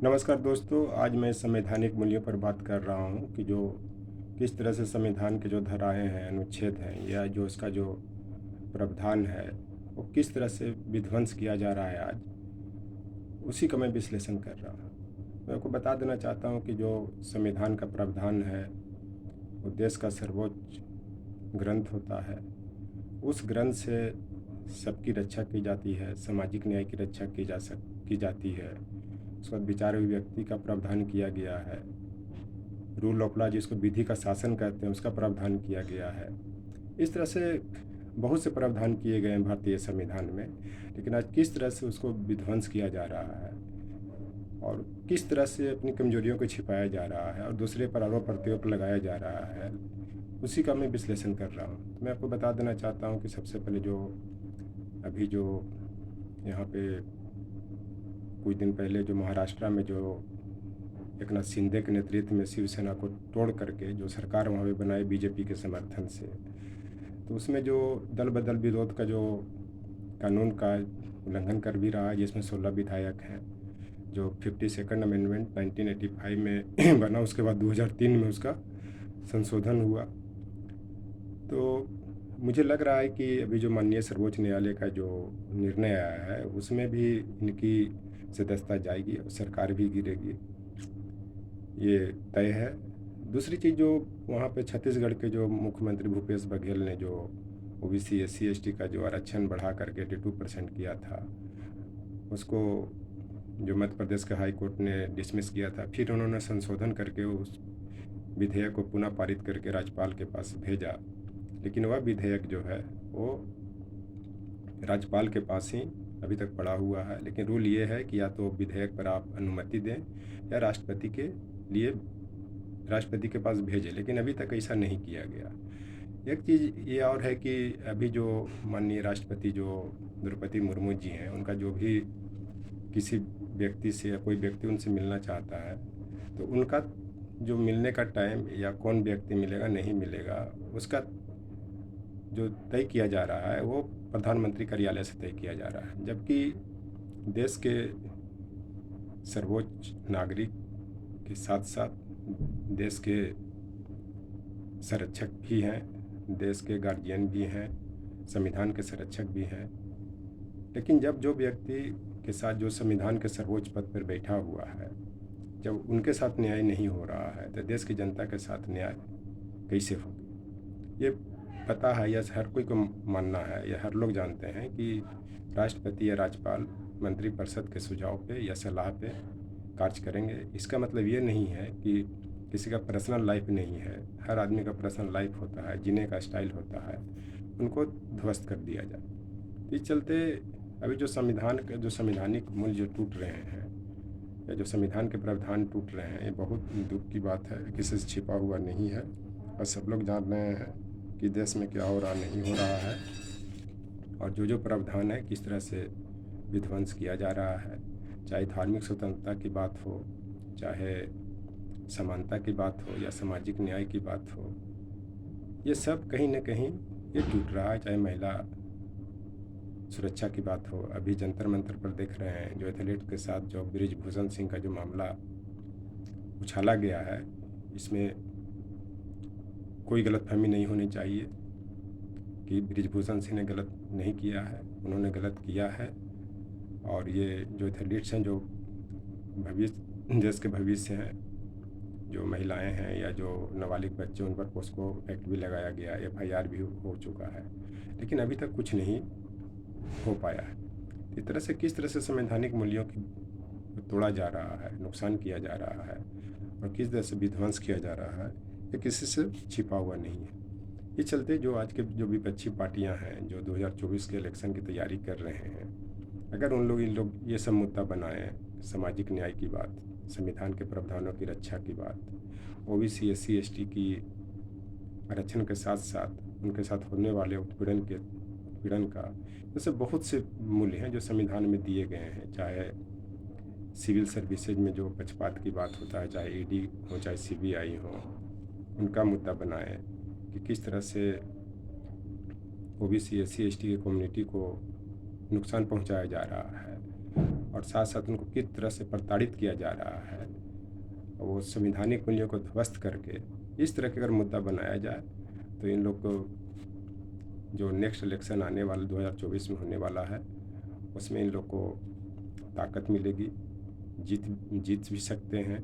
नमस्कार दोस्तों, आज मैं संवैधानिक मूल्यों पर बात कर रहा हूँ कि जो किस तरह से संविधान के जो धाराएँ हैं, अनुच्छेद हैं या जो इसका जो प्रावधान है, वो किस तरह से विध्वंस किया जा रहा है आज, उसी का मैं विश्लेषण कर रहा हूँ। मैं आपको बता देना चाहता हूँ कि जो संविधान का प्रावधान है, वो देश का सर्वोच्च ग्रंथ होता है। उस ग्रंथ से सबकी रक्षा की जाती है, सामाजिक न्याय की रक्षा की जाती है। उसके बाद विचार अभिव्यक्ति का प्रावधान किया गया है। रूल ऑफ लॉ जिसको विधि का शासन कहते हैं, उसका प्रावधान किया गया है। इस तरह से बहुत से प्रावधान किए गए हैं भारतीय संविधान में, लेकिन आज किस तरह से उसको विध्वंस किया जा रहा है और किस तरह से अपनी कमजोरियों को छिपाया जा रहा है और दूसरे पर आरोप प्रत्यारोप लगाया जा रहा है, उसी का मैं विश्लेषण कर रहा हूँ। तो मैं आपको बता देना चाहता हूँ कि सबसे पहले जो अभी जो यहाँ पे कुछ दिन पहले जो महाराष्ट्र में जो एकनाथ शिंदे के नेतृत्व में शिवसेना को तोड़ करके जो सरकार वहाँ पे बनाई बीजेपी के समर्थन से, तो उसमें जो दल बदल विरोध का जो कानून का उल्लंघन कर भी रहा है, जिसमें 16 विधायक हैं। जो 52nd अमेंडमेंट 1985 में बना, उसके बाद 2003 में उसका संशोधन हुआ। तो मुझे लग रहा है कि अभी जो माननीय सर्वोच्च न्यायालय का जो निर्णय आया है, उसमें भी इनकी सदस्यता जाएगी और सरकार भी गिरेगी, ये तय है। दूसरी चीज़, जो वहाँ पे छत्तीसगढ़ के जो मुख्यमंत्री भूपेश बघेल ने जो ओबीसी एससी एसटी का जो आरक्षण बढ़ा करके 82% किया था, उसको जो मध्य प्रदेश के हाई कोर्ट ने डिसमिस किया था, फिर उन्होंने संशोधन करके उस विधेयक को पुनः पारित करके राज्यपाल के पास भेजा। लेकिन वह विधेयक जो है वो राज्यपाल के पास ही अभी तक पड़ा हुआ है। लेकिन रूल ये है कि या तो विधेयक पर आप अनुमति दें या राष्ट्रपति के पास भेजें, लेकिन अभी तक ऐसा नहीं किया गया। एक चीज़ ये और है कि अभी जो माननीय राष्ट्रपति जो द्रौपदी मुर्मू जी हैं, उनका जो भी किसी व्यक्ति से या कोई व्यक्ति उनसे मिलना चाहता है, तो उनका जो मिलने का टाइम या कौन व्यक्ति मिलेगा नहीं मिलेगा, उसका जो तय किया जा रहा है वो प्रधानमंत्री कार्यालय से तय किया जा रहा है। जबकि देश के सर्वोच्च नागरिक के साथ साथ देश के संरक्षक भी हैं, देश के गार्जियन भी हैं, संविधान के संरक्षक भी हैं। लेकिन जब जो व्यक्ति के साथ जो संविधान के सर्वोच्च पद पर बैठा हुआ है, जब उनके साथ न्याय नहीं हो रहा है, तो देश की जनता के साथ न्याय कैसे होगी? ये पता है, यह हर कोई को मानना है, यह हर लोग जानते हैं कि राष्ट्रपति या राज्यपाल मंत्रिपरिषद के सुझाव पे या सलाह पे कार्य करेंगे। इसका मतलब ये नहीं है कि किसी का पर्सनल लाइफ नहीं है। हर आदमी का पर्सनल लाइफ होता है, जीने का स्टाइल होता है, उनको ध्वस्त कर दिया जाए। इस चलते अभी जो संविधान के जो संवैधानिक मूल्य जो टूट रहे हैं या जो संविधान के प्रावधान टूट रहे हैं, ये बहुत दुख की बात है, किसी से छिपा हुआ नहीं है और सब लोग जान रहे हैं कि देश में क्या हो रहा नहीं हो रहा है और जो जो प्रावधान है किस तरह से विध्वंस किया जा रहा है। चाहे धार्मिक स्वतंत्रता की बात हो, चाहे समानता की बात हो या सामाजिक न्याय की बात हो, ये सब कहीं ना कहीं ये टूट रहा है। चाहे महिला सुरक्षा की बात हो, अभी जंतर मंतर पर देख रहे हैं जो एथलीट के साथ जो बृजभूषण सिंह का जो मामला उछाला गया है, इसमें कोई गलतफहमी नहीं होनी चाहिए कि बृजभूषण सिंह ने गलत नहीं किया है, उन्होंने गलत किया है। और ये जो एथलीट्स हैं, जो देश के भविष्य हैं, जो महिलाएं हैं या जो नाबालिग बच्चे, उन पर पोस्को एक्ट भी लगाया गया, एफआईआर भी हो चुका है, लेकिन अभी तक कुछ नहीं हो पाया है। इस तरह से किस तरह से संवैधानिक मूल्यों की तोड़ा जा रहा है, नुकसान किया जा रहा है और किस तरह से विध्वंस किया जा रहा है, ये किसी से छिपा हुआ नहीं है। इस चलते जो आज के जो विपक्षी पार्टियां हैं, जो 2024 के इलेक्शन की तैयारी कर रहे हैं, अगर इन लोग ये सब मुद्दा बनाएं, सामाजिक न्याय की बात, संविधान के प्रावधानों की रक्षा की बात, ओबीसी एससी एसटी की आरक्षण के साथ साथ उनके साथ होने वाले उत्पीड़न का, जैसे बहुत से मूल्य हैं जो संविधान में दिए गए हैं। चाहे सिविल सर्विसेज में जो पक्षपात की बात होता है, चाहे ईडी हो चाहे सीबीआई हो, उनका मुद्दा बनाएं कि किस तरह से ओबीसी एससी एसटी की कम्युनिटी को नुकसान पहुंचाया जा रहा है और साथ साथ उनको किस तरह से प्रताड़ित किया जा रहा है, वो संवैधानिक मूल्यों को ध्वस्त करके इस तरह का अगर मुद्दा बनाया जाए तो इन लोग को जो नेक्स्ट इलेक्शन आने वाला 2024 में होने वाला है उसमें इन लोग को ताकत मिलेगी, जीत भी सकते हैं।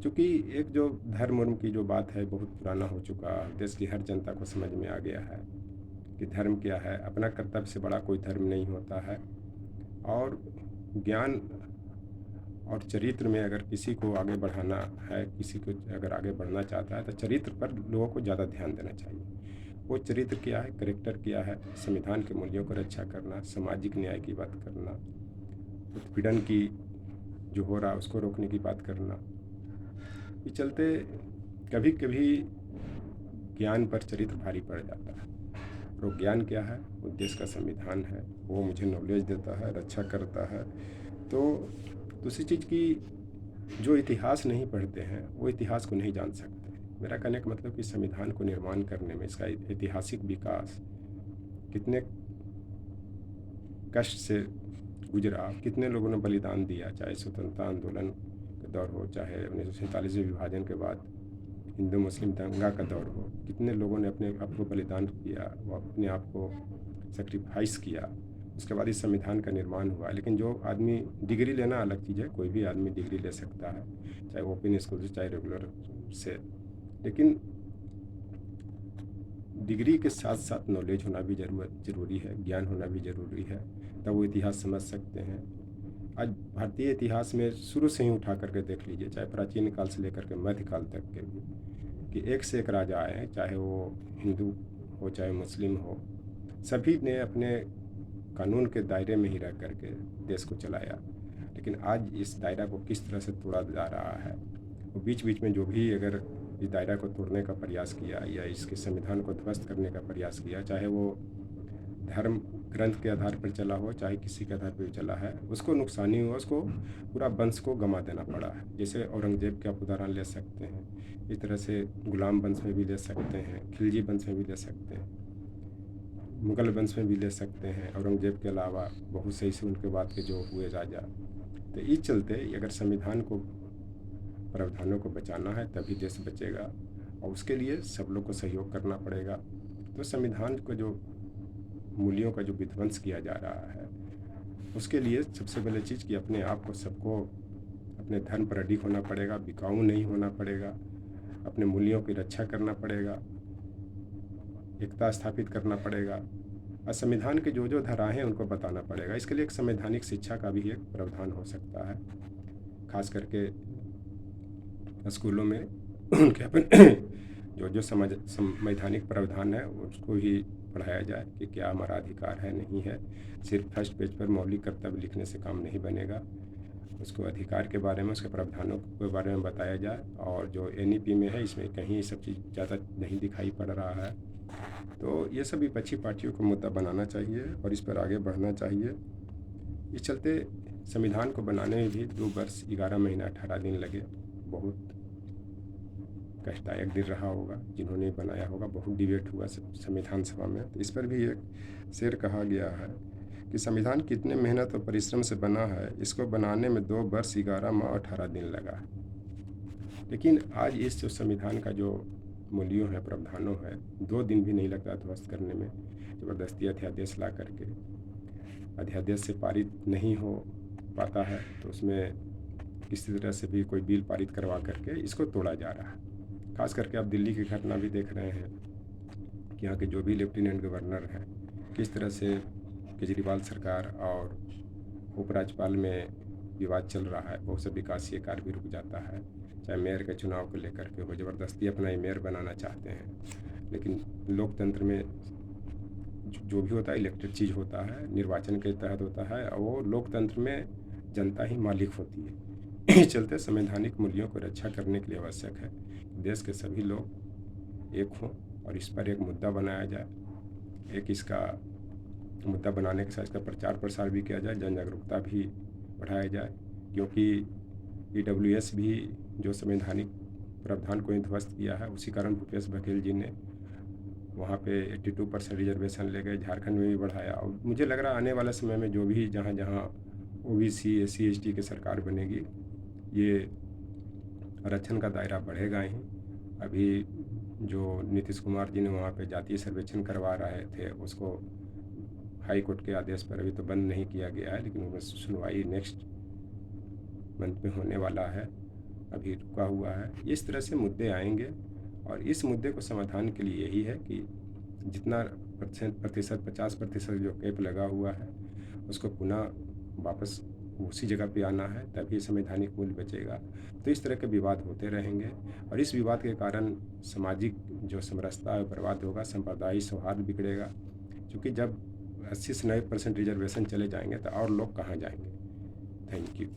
क्योंकि एक जो धर्म वर्म की जो बात है बहुत पुराना हो चुका, देश की हर जनता को समझ में आ गया है कि धर्म क्या है, अपना कर्तव्य से बड़ा कोई धर्म नहीं होता है। और ज्ञान और चरित्र में अगर किसी को आगे बढ़ाना है, किसी को अगर आगे बढ़ना चाहता है तो चरित्र पर लोगों को ज़्यादा ध्यान देना चाहिए। वो चरित्र क्या है, कैरेक्टर क्या है, संविधान के मूल्यों को रक्षा करना, सामाजिक न्याय की बात करना, उत्पीड़न की जो हो रहा है उसको रोकने की बात करना। ये चलते कभी कभी ज्ञान पर चरित्र भारी पड़ जाता है। और ज्ञान क्या है, वो देश का संविधान है, वो मुझे नॉलेज देता है, रक्षा करता है। तो दूसरी चीज़ की जो इतिहास नहीं पढ़ते हैं वो इतिहास को नहीं जान सकते। मेरा कहने का मतलब कि संविधान को निर्माण करने में इसका ऐतिहासिक विकास कितने कष्ट से गुजरा, कितने लोगों ने बलिदान दिया, चाहे स्वतंत्रता आंदोलन का दौर हो, चाहे 1947 विभाजन के बाद हिंदू मुस्लिम दंगा का दौर हो, कितने लोगों ने अपने आप को बलिदान किया, वो अपने आप को सेक्रीफाइस किया, उसके बाद इस संविधान का निर्माण हुआ। लेकिन जो आदमी डिग्री लेना अलग चीज़ है, कोई भी आदमी डिग्री ले सकता है, चाहे ओपन स्कूल से चाहे रेगुलर से, लेकिन डिग्री के साथ साथ नॉलेज होना भी ज़रूरी है, ज्ञान होना भी ज़रूरी है, तब वो इतिहास समझ सकते हैं। आज भारतीय इतिहास में शुरू से ही उठा करके देख लीजिए, चाहे प्राचीन काल से लेकर के मध्यकाल तक के भी, कि एक से एक राजा आए हैं, चाहे वो हिंदू हो चाहे मुस्लिम हो, सभी ने अपने कानून के दायरे में ही रह करके देश को चलाया। लेकिन आज इस दायरा को किस तरह से तोड़ा जा रहा है, वो बीच बीच में जो भी अगर इस दायरा को तोड़ने का प्रयास किया या इसके संविधान को ध्वस्त करने का प्रयास किया, चाहे वो धर्म ग्रंथ के आधार पर चला हो चाहे किसी के आधार पर चला है, उसको नुकसानी हुआ, उसको पूरा वंश को गंवा देना पड़ा है। जैसे औरंगजेब के आप उदाहरण ले सकते हैं, इस तरह से गुलाम वंश में भी ले सकते हैं, खिलजी वंश में भी ले सकते हैं, मुग़ल वंश में भी ले सकते हैं, औरंगजेब के अलावा बहुत से ऐसे उनके बाद के जो हुए राजा। तो इस चलते अगर संविधान को प्रावधानों को बचाना है तभी देश बचेगा, और उसके लिए सब लोग को सहयोग करना पड़ेगा। तो संविधान को जो मूल्यों का जो विध्वंस किया जा रहा है, उसके लिए सबसे पहले चीज़ कि अपने आप को सबको अपने धर्म पर अडिग होना पड़ेगा, बिकाऊ नहीं होना पड़ेगा, अपने मूल्यों की रक्षा करना पड़ेगा, एकता स्थापित करना पड़ेगा, और संविधान के जो जो धाराएं हैं उनको बताना पड़ेगा। इसके लिए एक संवैधानिक शिक्षा का भी एक प्रावधान हो सकता है, खास करके स्कूलों में उनके अपने जो जो संवैधानिक प्रावधान है उसको ही पढ़ाया जाए कि क्या हमारा अधिकार है नहीं है। सिर्फ फर्स्ट पेज पर मौलिक कर्तव्य लिखने से काम नहीं बनेगा, उसको अधिकार के बारे में, उसके प्रावधानों के बारे में बताया जाए। और जो NEP में है इसमें कहीं सब चीज़ ज़्यादा नहीं दिखाई पड़ रहा है। तो ये सब विपक्षी पार्टियों को मुद्दा बनाना चाहिए और इस पर आगे बढ़ना चाहिए। इस चलते संविधान को बनाने में भी 2 वर्ष 11 महीना 18 दिन लगे, बहुत कष्टदायक दिन रहा होगा। जिन्होंने बनाया होगा, बहुत डिबेट हुआ संविधान सभा में, तो इस पर भी एक शेर कहा गया है कि संविधान कितने मेहनत और परिश्रम से बना है, इसको बनाने में 2 वर्ष 11 माह 18 दिन लगा। लेकिन आज इस जो संविधान का जो मूल्यों है, प्रावधानों है, 2 दिन भी नहीं लगता ध्वस्त करने में। ज़बरदस्ती अध्यादेश ला करके, अध्यादेश से पारित नहीं हो पाता है तो उसमें किसी तरह से भी कोई बिल पारित करवा करके इसको तोड़ा जा रहा है। खास करके आप दिल्ली की घटना भी देख रहे हैं कि यहाँ के जो भी लेफ्टिनेंट गवर्नर हैं, किस तरह से केजरीवाल सरकार और उपराज्यपाल में विवाद चल रहा है। बहुत से विकासीय कार्य भी रुक जाता है, चाहे मेयर के चुनाव को लेकर के वो ज़बरदस्ती अपना ही मेयर बनाना चाहते हैं। लेकिन लोकतंत्र में जो भी होता है इलेक्टेड चीज़ होता है, निर्वाचन के तहत होता है, और वो लोकतंत्र में जनता ही मालिक होती है। इस चलते संवैधानिक मूल्यों को रक्षा करने के लिए आवश्यक है देश के सभी लोग एक हों और इस पर एक मुद्दा बनाया जाए। एक इसका मुद्दा बनाने के साथ इसका प्रचार प्रसार भी किया जाए, जन जागरूकता भी बढ़ाया जाए। क्योंकि EWS भी जो संवैधानिक प्रावधान को ध्वस्त किया है, उसी कारण भूपेश बघेल जी ने वहाँ पे 82% रिजर्वेशन ले गए, झारखंड में भी बढ़ाया। और मुझे लग रहा है आने वाले समय में जो भी जहाँ जहाँ ओबीसी एससी एसटी की सरकार बनेगी, ये आरक्षण का दायरा बढ़ेगा ही। अभी जो नीतीश कुमार जी ने वहाँ पे जातीय सर्वेक्षण करवा रहे थे, उसको हाई कोर्ट के आदेश पर अभी तो बंद नहीं किया गया है, लेकिन उसमें सुनवाई नेक्स्ट मंथ में होने वाला है, अभी रुका हुआ है। इस तरह से मुद्दे आएंगे और इस मुद्दे को समाधान के लिए यही है कि जितना प्रतिशत 50% जो कैप लगा हुआ है उसको पुनः वापस उसी जगह पे आना है, तभी संवैधानिक मूल्य बचेगा। तो इस तरह के विवाद होते रहेंगे और इस विवाद के कारण सामाजिक जो समरसता है बर्बाद होगा, सांप्रदायिक सौहार्द बिगड़ेगा, क्योंकि जब 80 से 90% रिजर्वेशन चले जाएंगे तो और लोग कहाँ जाएंगे। Thank you.